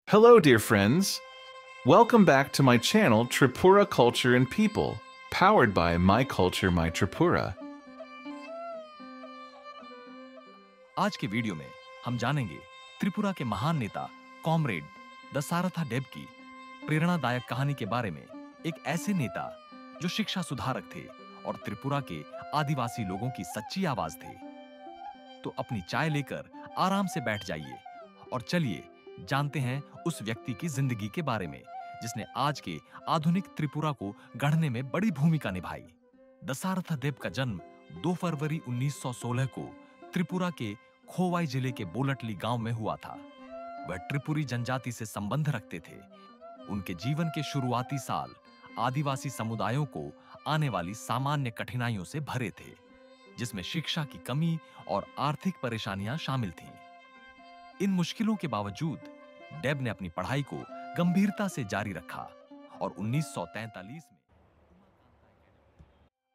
Hello, dear friends. Welcome back to my channel, Tripura Culture and People, powered by My Culture, My Tripura. आज के video में हम जानेंगे त्रिपुरा के महान नेता कॉमरेड दसारथा डेब की प्रेरणादायक कहानी के बारे में। एक ऐसे नेता जो शिक्षा सुधारक थे और त्रिपुरा के आदिवासी लोगों की सच्ची आवाज थे। तो अपनी चाय लेकर आराम से बैठ जाइए और चलिए जानते हैं उस व्यक्ति की जिंदगी के बारे में जिसने आज के आधुनिक त्रिपुरा को गढ़ने में बड़ी भूमिका निभाई। दसारथा देब का जन्म 2 फरवरी 1916 को त्रिपुरा के खोवाई जिले के बोलटली गांव में हुआ था। वह त्रिपुरी जनजाति से संबंध रखते थे। उनके जीवन के शुरुआती साल आदिवासी समुदायों को आने वाली सामान्य कठिनाइयों से भरे थे, जिसमें शिक्षा की कमी और आर्थिक परेशानियां शामिल थीं। इन मुश्किलों के बावजूद डेब ने अपनी पढ़ाई को गंभीरता से जारी रखा और 1943 में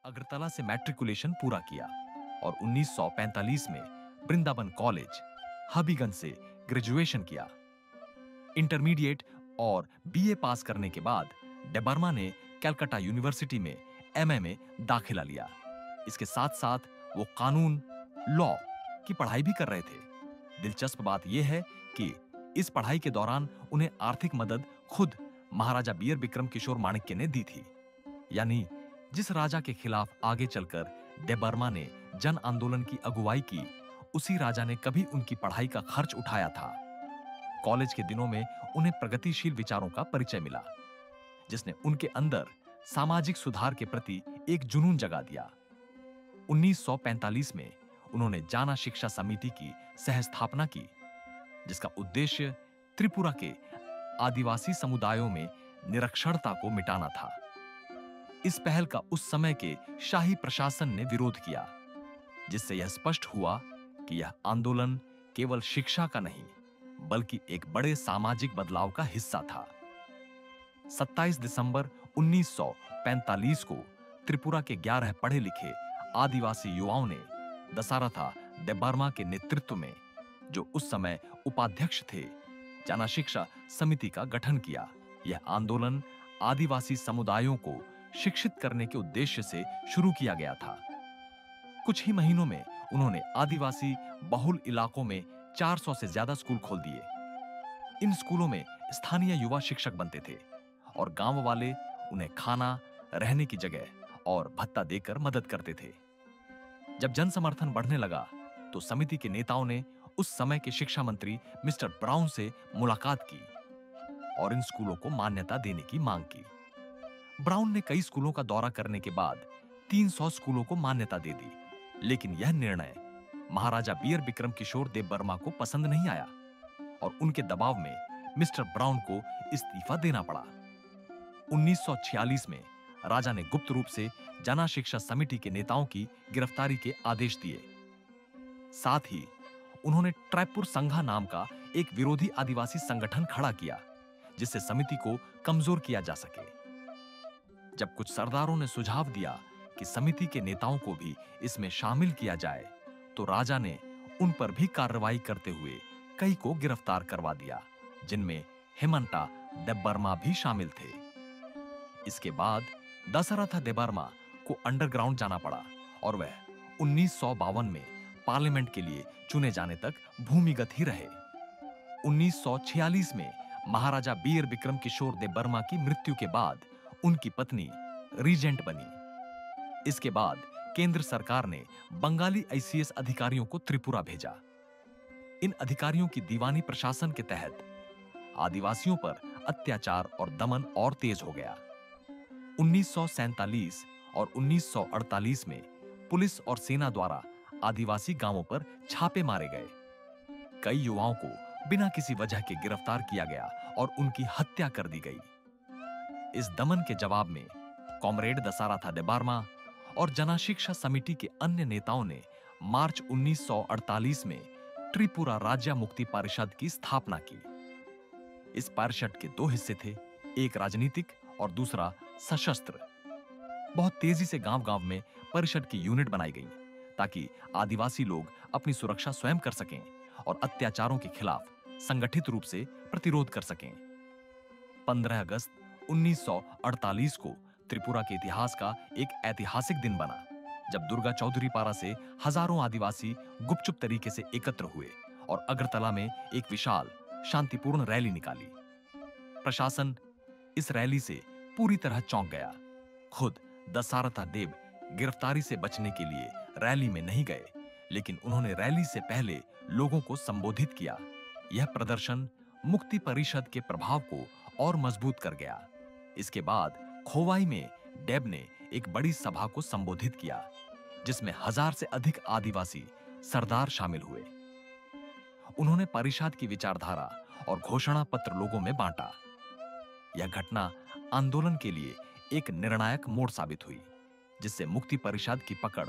अगरतला से मैट्रिकुलेशन पूरा किया और 1945 में वृंदावन कॉलेज हबीगंज से ग्रेजुएशन किया। इंटरमीडिएट और बीए पास करने के बाद डेबर्मा ने कलकत्ता यूनिवर्सिटी में एमए में दाखिला लिया। इसके साथ साथ वो कानून लॉ की पढ़ाई भी कर रहे थे। दिलचस्प बात यह है कि इस पढ़ाई के दौरान उन्हें आर्थिक मदद खुद महाराजा बीयर बिक्रम किशोर माणिक्य ने दी थी। यानी जिस राजा के खिलाफ आगे चलकर डेबर्मा ने जन आंदोलन की अगुवाई की, उसी राजा ने कभी उनकी पढ़ाई का खर्च उठाया था। कॉलेज के दिनों में उन्हें प्रगतिशील विचारों का परिचय मिला, जिसने उनके अंदर सामाजिक सुधार के प्रति एक जुनून जगा दिया। 1945 में उन्होंने जाना शिक्षा समिति की सहस्थापना की, जिसका उद्देश्य त्रिपुरा के आदिवासी समुदायों में निरक्षरता को मिटाना था। इस पहल का उस समय के शाही प्रशासन ने विरोध किया, जिससे यह स्पष्ट हुआ कि यह आंदोलन केवल शिक्षा का नहीं, बल्कि एक बड़े सामाजिक बदलाव का हिस्सा था। 27 दिसंबर 1945 को त्रिपुरा के 11 पढ़े लिखे आदिवासी युवाओं ने दसारथा डेबर्मा के नेतृत्व में, जो उस समय उपाध्यक्ष थे, जाना शिक्षा समिति का गठन किया। यह आंदोलन आदिवासी समुदायों को शिक्षित करने के उद्देश्य से शुरू किया गया था। कुछ ही महीनों में उन्होंने आदिवासी बहुल इलाकों में 400 से ज्यादा स्कूल खोल दिए। इन स्कूलों में स्थानीय युवा शिक्षक बनते थे और गांव वाले उन्हें खाना, रहने की जगह और भत्ता देकर मदद करते थे। जब जन समर्थन बढ़ने लगा तो समिति के नेताओं ने उस समय के शिक्षा मंत्री मिस्टर ब्राउन से मुलाकात की और इन स्कूलों को मान्यता देने की मांग की। ब्राउन ने कई स्कूलों का दौरा करने के बाद 300 स्कूलों को मान्यता दे दी, लेकिन यह निर्णय महाराजा बीयर बिक्रम किशोर देबबर्मा को पसंद नहीं आया और उनके दबाव में मिस्टर ब्राउन को इस्तीफा देना पड़ा। 1946 में राजा ने गुप्त रूप से जना शिक्षा समिति के नेताओं की गिरफ्तारी के आदेश दिए। साथ ही उन्होंने ट्राइपुर संघा नाम का एक विरोधी आदिवासी संगठन खड़ा किया, जिससे समिति को कमजोर किया जा सके। जब कुछ सरदारों ने सुझाव दिया कि समिति के नेताओं को भी इसमें शामिल किया जाए, तो राजा ने उन पर भी कार्रवाई करते हुए कई को गिरफ्तार करवा दिया, जिनमें हेमंता डेबबर्मा भी शामिल थे। इसके बाद दसारथा डेबबर्मा को अंडरग्राउंड जाना पड़ा और वह 1952 में पार्लियामेंट के लिए चुने जाने तक भूमिगत ही रहे। 1946 में महाराजा बीयर बिक्रम किशोर देबबर्मा की मृत्यु के बाद उनकी पत्नी रीजेंट बनी। इसके बाद केंद्र सरकार ने बंगाली आईसीएस अधिकारियों को त्रिपुरा भेजा। इन अधिकारियों की दीवानी प्रशासन के तहत आदिवासियों पर अत्याचार और दमन और तेज हो गया। 1947 और 1948 में पुलिस और सेना द्वारा आदिवासी गांवों पर छापे मारे गए। कई युवाओं को बिना किसी वजह के गिरफ्तार किया गया और उनकी हत्या कर दी गई। इस दमन के जवाब में कॉमरेड दसारथा डेबबर्मा और जना शिक्षा समिति के अन्य नेताओं ने मार्च 1948 में त्रिपुरा राज्य मुक्ति परिषद की स्थापना की। इस परिषद के 2 हिस्से थे, एक राजनीतिक और दूसरा सशस्त्र। बहुत तेजी से गांव-गांव में परिषद की यूनिट बनाई गई ताकि आदिवासी लोग अपनी सुरक्षा स्वयं कर सकें और अत्याचारों के खिलाफ संगठित रूप से प्रतिरोध कर सकें। 15 अगस्त 1948 को त्रिपुरा के इतिहास का एक ऐतिहासिक दिन बना, जब दुर्गा चौधरी पारा से हजारों आदिवासी गुपचुप तरीके से एकत्र हुए और अगरतला में एक विशाल शांतिपूर्ण रैली निकाली। प्रशासन इस रैली से पूरी तरह चौंक गया। खुद दसारथा देव गिरफ्तारी से बचने के लिए रैली में नहीं गए, लेकिन उन्होंने रैली से पहले लोगों को संबोधित किया। यह प्रदर्शन मुक्ति परिषद के प्रभाव को और मजबूत कर गया। इसके बाद खोवाई में डेब ने एक बड़ी सभा को संबोधित किया, जिसमें 1000 से अधिक आदिवासी सरदार शामिल हुए। उन्होंने परिषद की विचारधारा और घोषणा पत्र लोगों में बांटा। यह घटना आंदोलन के लिए एक निर्णायक मोड़ साबित हुई, जिससे मुक्ति परिषद की पकड़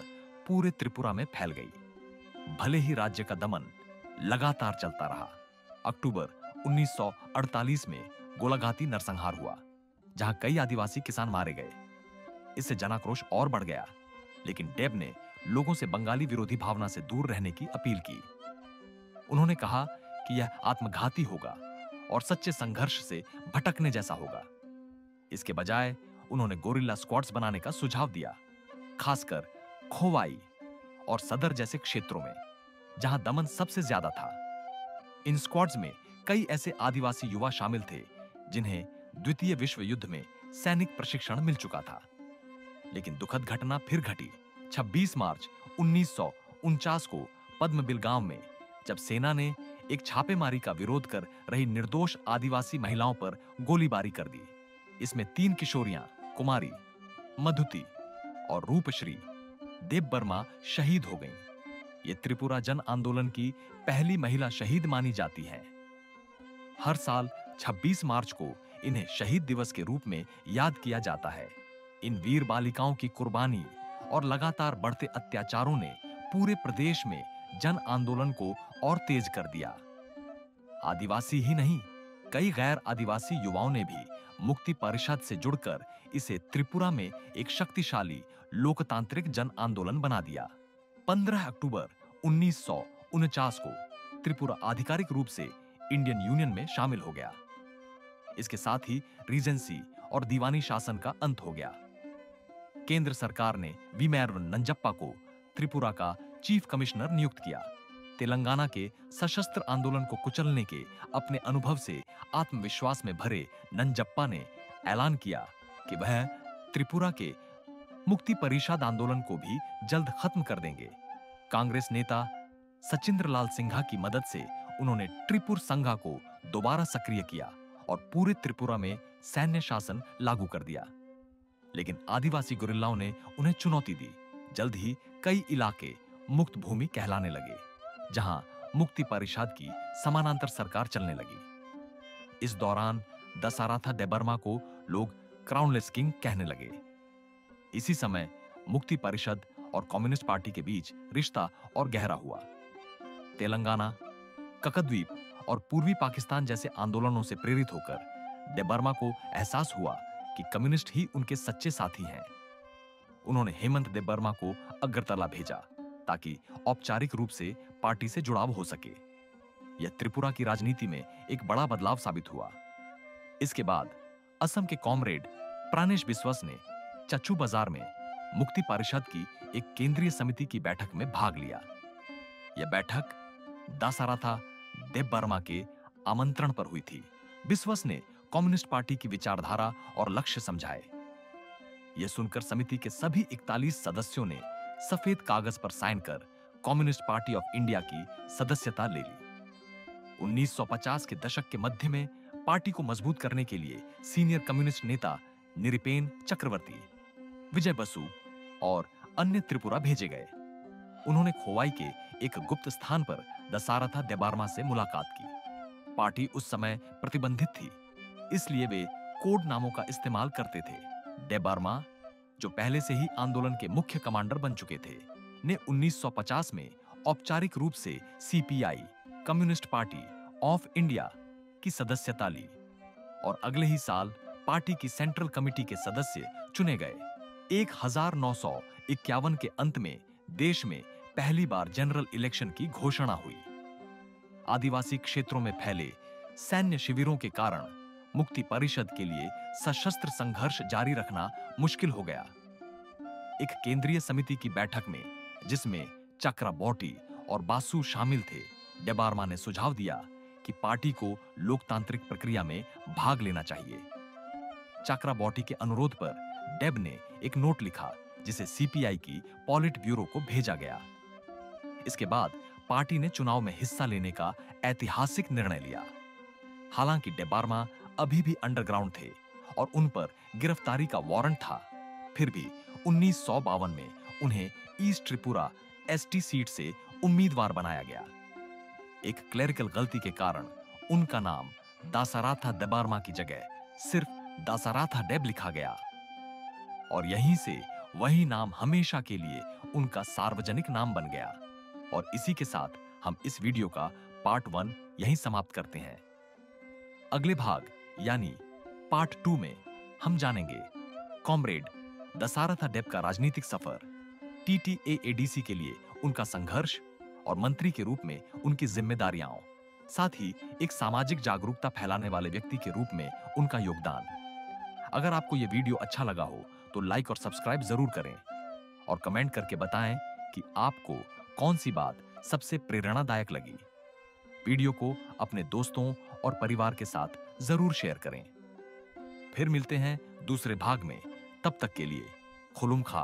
पूरे त्रिपुरा में फैल गई। भले ही राज्य का दमन लगातार चलता रहा। अक्टूबर 1948 में गोलाघाटी नरसंहार हुआ, जहां कई आदिवासी किसान मारे गए। इससे जनाक्रोश और बढ़ गया, लेकिन डेब ने लोगों से बंगाली विरोधी भावना से दूर रहने की अपील की। उन्होंने कहा कि यह आत्मघाती होगा और सच्चे संघर्ष से भटकने जैसा होगा। इसके बजाय उन्होंने गोरिल्ला स्क्वाड्स बनाने का सुझाव दिया, खासकर खोवाई और सदर जैसे क्षेत्रों में, जहां दमन सबसे ज्यादा था। इन स्क्वाड्स में कई ऐसे आदिवासी युवा शामिल थे जिन्हें द्वितीय विश्व युद्ध में सैनिक प्रशिक्षण मिल चुका था। लेकिन दुखद घटना फिर घटी 26 मार्च 1949 को पद्मबिल गांव में, जब सेना ने एक छापेमारी का विरोध कर रही निर्दोष आदिवासी महिलाओं पर गोलीबारी कर दी। इसमें 3 किशोरियां कुमारी, मधुती और रूपश्री देव बर्मा शहीद हो गईं। ये त्रिपुरा जन आंदोलन की पहली महिला शहीद मानी जाती हैं। हर साल 26 मार्च को इन्हें शहीद दिवस के रूप में याद किया जाता है। इन वीर बालिकाओं की कुर्बानी और लगातार बढ़ते अत्याचारों ने पूरे प्रदेश में जन आंदोलन को और तेज कर दिया। आदिवासी ही नहीं, कई गैर आदिवासी युवाओं ने भी मुक्ति परिषद से जुड़कर इसे त्रिपुरा में एक शक्तिशाली लोकतांत्रिक जन आंदोलन बना दिया। 15 अक्टूबर 1949 को त्रिपुरा आधिकारिक रूप से इंडियन यूनियन में शामिल हो गया। इसके साथ ही रीजेंसी और दीवानी शासन का अंत हो गया। केंद्र सरकार ने वीमेरवन नंजप्पा को त्रिपुरा का चीफ कमिश्नर नियुक्त किया। तेलंगाना के सशस्त्र आंदोलन को कुचलने के अपने अनुभव से आत्मविश्वास में भरे नंजप्पा ने ऐलान किया कि वह त्रिपुरा के मुक्ति परिषद आंदोलन को भी जल्द खत्म कर देंगे। कांग्रेस नेता सचिंद्र लाल सिंघा की मदद से उन्होंने त्रिपुर संघा को दोबारा सक्रिय किया और पूरे त्रिपुरा में सैन्य शासन लागू कर दिया। लेकिन आदिवासी गुरिल्लाओं ने उन्हें चुनौती दी। जल्द ही कई इलाके मुक्त भूमि कहलाने लगे, जहां मुक्ति परिषद की समानांतर सरकार चलने लगी। इस दौरान दसाराथा देबर्मा को लोग क्राउनलेस किंग कहने लगे। इसी समय मुक्ति परिषद और कम्युनिस्ट पार्टी के बीच रिश्ता और गहरा हुआ। तेलंगाना, ककद्वीप और पूर्वी पाकिस्तान जैसे आंदोलनों से प्रेरित होकर देबर्मा को एहसास हुआ कि कम्युनिस्ट ही उनके सच्चे साथी हैं। उन्होंने हेमंत देबर्मा को अगरतला भेजा ताकि औपचारिक रूप से पार्टी से जुड़ाव हो सके। यह त्रिपुरा की राजनीति में एक बड़ा बदलाव साबित हुआ। इसके बाद असम के कॉमरेड प्राणेश बिस्वस ने चच्चू बाजार में मुक्ति परिषद की एक केंद्रीय समिति की बैठक में भाग लिया। यह बैठक दासाराथा देबबर्मा के आमंत्रण पर हुई थी। बिस्वस ने कम्युनिस्ट पार्टी की विचारधारा और लक्ष्य समझाए। यह सुनकर समिति के सभी 41 सदस्यों ने सफेद कागज पर साइन कर कम्युनिस्ट पार्टी ऑफ इंडिया की सदस्यता ले ली। 1950 के दशक के मध्य में पार्टी को मजबूत करने के लिए सीनियर कम्युनिस्ट नेता निरिपेन चक्रवर्ती, विजय बसु और अन्य त्रिपुरा भेजे गए। उन्होंने खोवाई के एक गुप्त स्थान पर दसाराथा देबर्मा से मुलाकात की। पार्टी उस समय प्रतिबंधित थी, इसलिए वे कोड नामों का इस्तेमाल करते थे। देबर्मा, जो पहले से ही आंदोलन के मुख्य कमांडर बन चुके थे, ने 1950 में औपचारिक रूप से CPI, communist party of India की सदस्यता ली और अगले ही साल पार्टी की सेंट्रल कमेटी के सदस्य चुने गए। 1951 के अंत में देश में पहली बार जनरल इलेक्शन की घोषणा हुई। आदिवासी क्षेत्रों में फैले सैन्य शिविरों के कारण मुक्ति परिषद के लिए सशस्त्र संघर्ष जारी रखना मुश्किल हो गया। एक केंद्रीय समिति की बैठक में, जिसमें चक्रबॉटी और बासु शामिल थे, डेबार्मा ने सुझाव दिया कि पार्टी को लोकतांत्रिक प्रक्रिया में भाग लेना चाहिए। चक्रबॉटी के अनुरोध पर डेब ने एक नोट लिखा, जिसे सीपीआई की पॉलिट ब्यूरो को भेजा गया। इसके बाद पार्टी ने चुनाव में हिस्सा लेने का ऐतिहासिक निर्णय लिया। हालांकि डेबार्मा अभी भी अंडरग्राउंड थे और उन पर गिरफ्तारी का वारंट था, फिर भी 1952 में उन्हें ईस्ट त्रिपुरा एसटी सीट से उम्मीदवार बनाया गया। एक क्लेरिकल गलती के कारण उनका नाम दासाराथा डेबार्मा की जगह सिर्फ दासाराथा डेब लिखा गया और यहीं से वही नाम हमेशा के लिए उनका सार्वजनिक नाम बन गया। और इसी के साथ हम इस वीडियो का पार्ट 1 यहीं समाप्त करते हैं। अगले भाग यानी पार्ट 2 में हम जानेंगे कॉमरेड दासाराथा डेब का राजनीतिक सफर, TTAADC के लिए उनका संघर्ष और मंत्री के रूप में उनकी जिम्मेदारियां, साथ ही एक सामाजिक जागरूकता फैलाने वाले व्यक्ति के रूप में उनका योगदान। अगर आपको यह वीडियो अच्छा लगा हो तो लाइक और सब्सक्राइब जरूर करें और कमेंट करके बताएं कि आपको कौन सी बात सबसे प्रेरणादायक लगी। वीडियो को अपने दोस्तों और परिवार के साथ जरूर शेयर करें। फिर मिलते हैं दूसरे भाग में। तब तक के लिए खुलुम खा।